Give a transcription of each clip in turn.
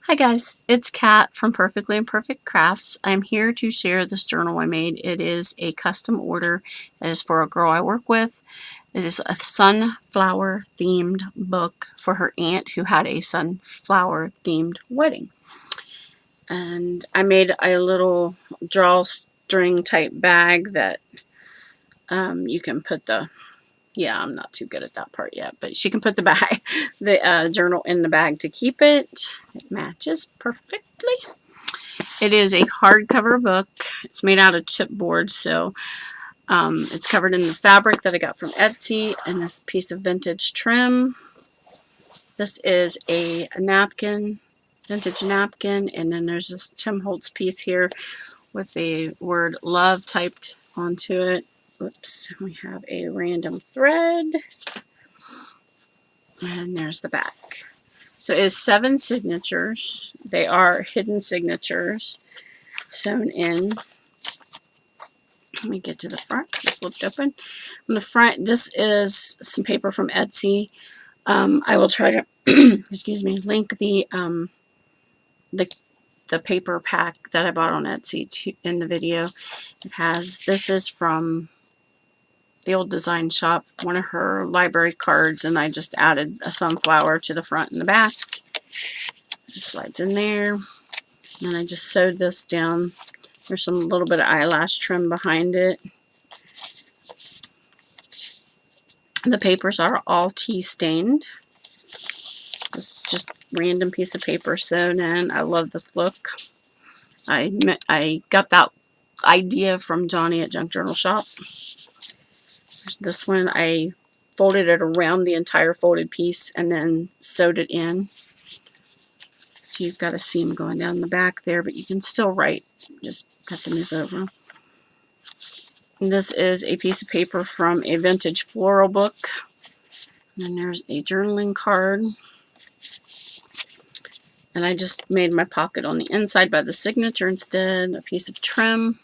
Hi guys, it's Kat from Perfectly Imperfect Crafts. I'm here to share this journal I made. It is a custom order. It is for a girl I work with. It is a sunflower themed book for her aunt who had a sunflower themed wedding. And I made a little drawstring type bag that you can put the I'm not too good at that part yet, but she can put the journal in the bag to keep it. It matches perfectly. It is a hardcover book. It's made out of chipboard, so it's covered in the fabric that I got from Etsy and this piece of vintage trim. This is a napkin, vintage napkin, and then there's this Tim Holtz piece here with the word love typed onto it. Oops, we have a random thread. And there's the back. So it is 7 signatures. They are hidden signatures sewn in. Let me get to the front. It's flipped open. On the front, this is some paper from Etsy. I will try to excuse me, link the paper pack that I bought on Etsy in the video. This is from the old design shop, one of her library cards, and I just added a sunflower to the front and the back. It just slides in there. And then I just sewed this down. There's some little bit of eyelash trim behind it. The papers are all tea stained. This is just random piece of paper sewn in. I love this look. I got that idea from Johnny at Junk Journal Shop. This one, I folded it around the entire folded piece and then sewed it in. So you've got a seam going down the back there, but you can still write. Just have to move over. And this is a piece of paper from a vintage floral book. And then there's a journaling card. And I just made my pocket on the inside by the signature instead. A piece of trim.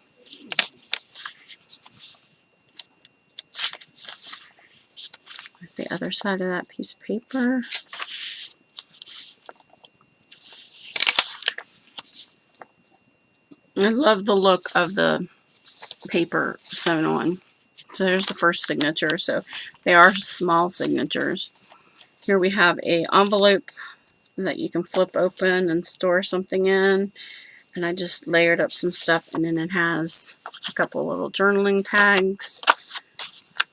There's the other side of that piece of paper. I love the look of the paper sewn on. So there's the first signature. So they are small signatures. Here we have an envelope that you can flip open and store something in. And I just layered up some stuff, and then it has a couple little journaling tags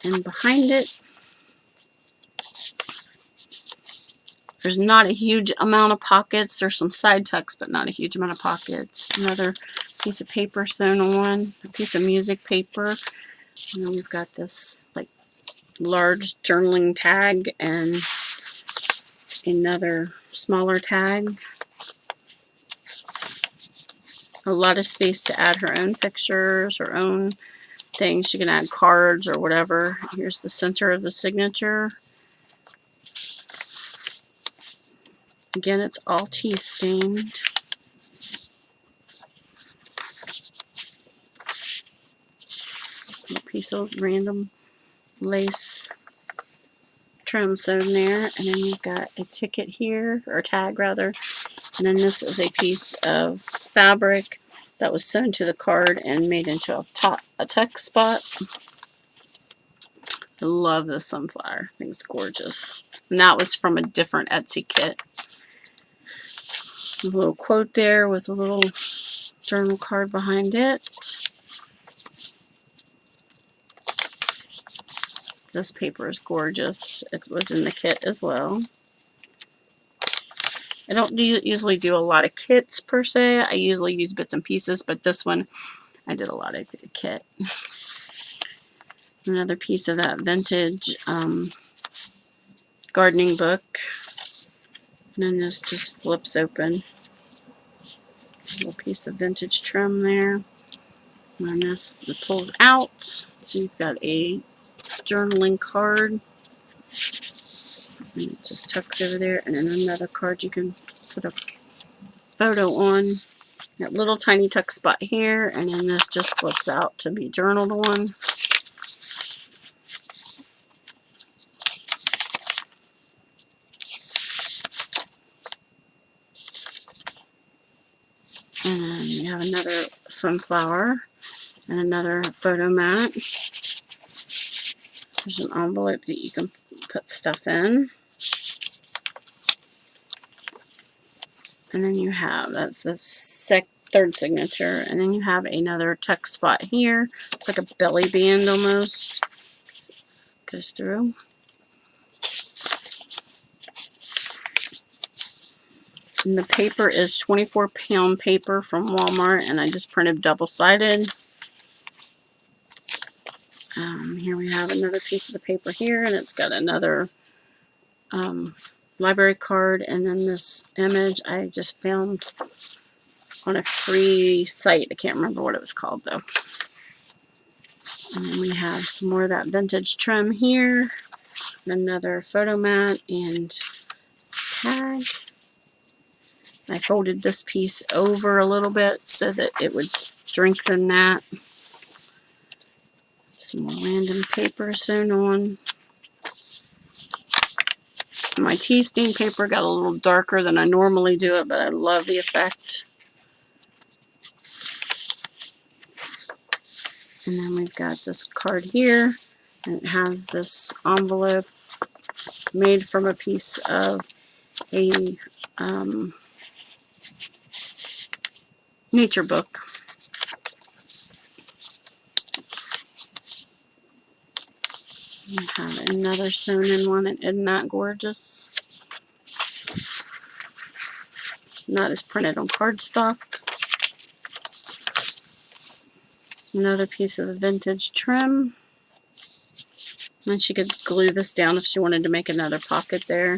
in behind it. There's not a huge amount of pockets. There's some side tucks, but not a huge amount of pockets. Another piece of paper sewn on, a piece of music paper. And then we've got this like large journaling tag and another smaller tag. A lot of space to add her own pictures, her own things. She can add cards or whatever. Here's the center of the signature. Again, it's all tea stained. A piece of random lace trim sewn there. And then you've got a ticket here, or tag rather. And then this is a piece of fabric that was sewn to the card and made into a text spot. I love this sunflower. I think it's gorgeous. And that was from a different Etsy kit. A little quote there with a little journal card behind it. This paper is gorgeous. It was in the kit as well. I don't usually do a lot of kits per se. I usually use bits and pieces, but this one I did a lot of the kit. Another piece of that vintage gardening book. And then this just flips open. A little piece of vintage trim there. And then this pulls out. So you've got a journaling card. And it just tucks over there. And then another card you can put a photo on. That little tiny tuck spot here. And then this just flips out to be journaled on. And then you have another sunflower and another photo mat. There's an envelope that you can put stuff in. And then you have, that's the third signature. And then you have another tuck spot here. It's like a belly band almost. So it goes through. And the paper is 24-pound paper from Walmart, and I just printed double-sided. Here we have another piece of the paper here, and it's got another library card, and then this image I just found on a free site. I can't remember what it was called, though. And then we have some more of that vintage trim here, another photo mat and tag. I folded this piece over a little bit so that it would strengthen that. Some more random paper sewn on. My tea stain paper got a little darker than I normally do it, but I love the effect. And then we've got this card here, and it has this envelope made from a piece of a nature book. We have another sewn in one, and isn't that gorgeous? And that is printed on cardstock. Another piece of the vintage trim. And she could glue this down if she wanted to make another pocket there.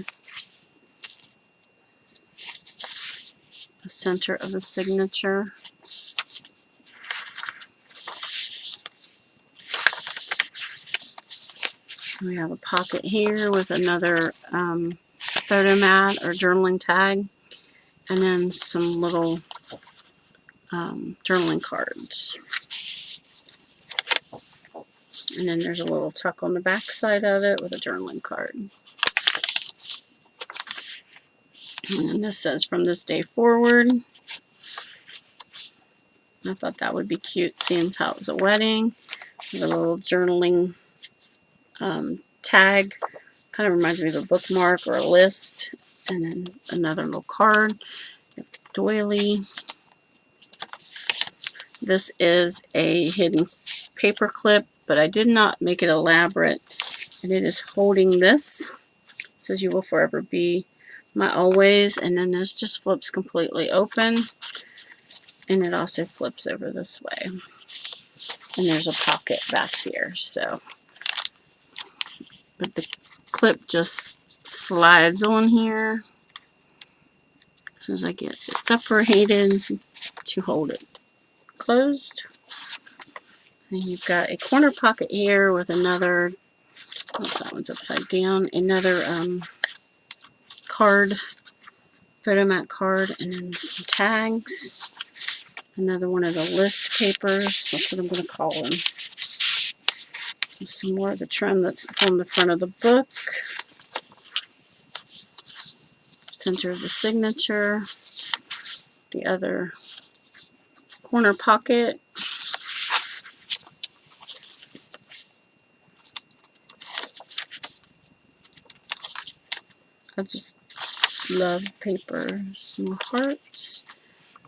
The center of the signature. We have a pocket here with another photo mat or journaling tag, and then some little journaling cards. And then there's a little tuck on the back side of it with a journaling card. And then this says, "From this day forward." I thought that would be cute, seeing how it was a wedding. With a little journaling tag. Kind of reminds me of a bookmark or a list. And then another little card. Doily. This is a hidden paper clip, but I did not make it elaborate. And it is holding this. It says, "You will forever be my always." And then this just flips completely open. And it also flips over this way. And there's a pocket back here. So, but the clip just slides on here. As soon as I get it separated to hold it closed. And you've got a corner pocket here with another, oops, that one's upside down, another card, photo mat card, and then some tags. Another one of the list papers, that's what I'm going to call them. And some more of the trim that's on the front of the book. Center of the signature. The other corner pocket. I just love paper. Some more hearts.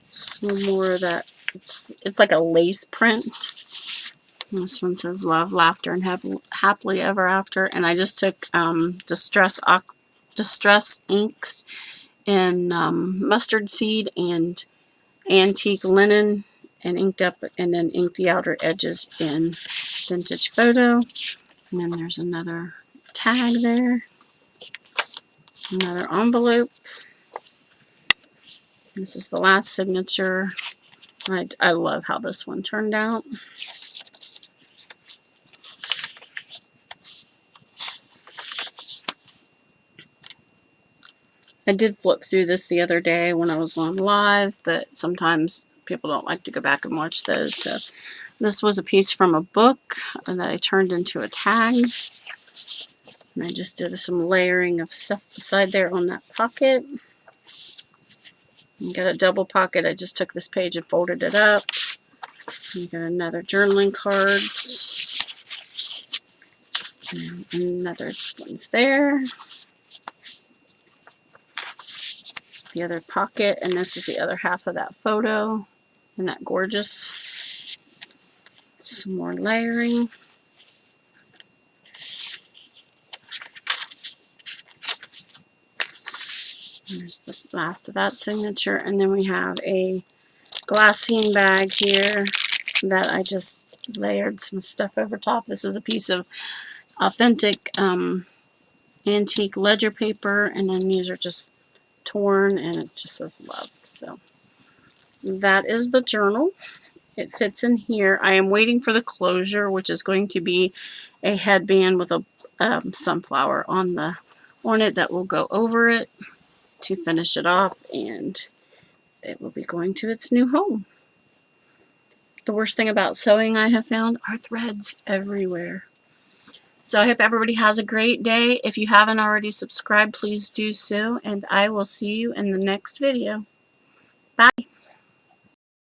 Some more of that. It's like a lace print. And this one says, "Love, laughter, and happily ever after." And I just took distress inks in mustard seed and antique linen and inked up, and then inked the outer edges in vintage photo. And then there's another tag there. Another envelope. This is the last signature. I love how this one turned out. I did flip through this the other day when I was on live, but sometimes people don't like to go back and watch those. So this was a piece from a book that I turned into a tag. And I just did some layering of stuff beside there on that pocket. You got a double pocket. I just took this page and folded it up. You got another journaling cards. And another one's there. The other pocket, and this is the other half of that photo. Isn't that gorgeous? Some more layering. There's the last of that signature, and then we have a glassine bag here that I just layered some stuff over top. This is a piece of authentic antique ledger paper, and then these are just torn, and it just says love. So that is the journal. It fits in here. I am waiting for the closure, which is going to be a headband with a sunflower on it that will go over it to finish it off, and it will be going to its new home. The worst thing about sewing I have found are threads everywhere. So I hope everybody has a great day. If you haven't already subscribed, please do so, and I will see you in the next video. Bye.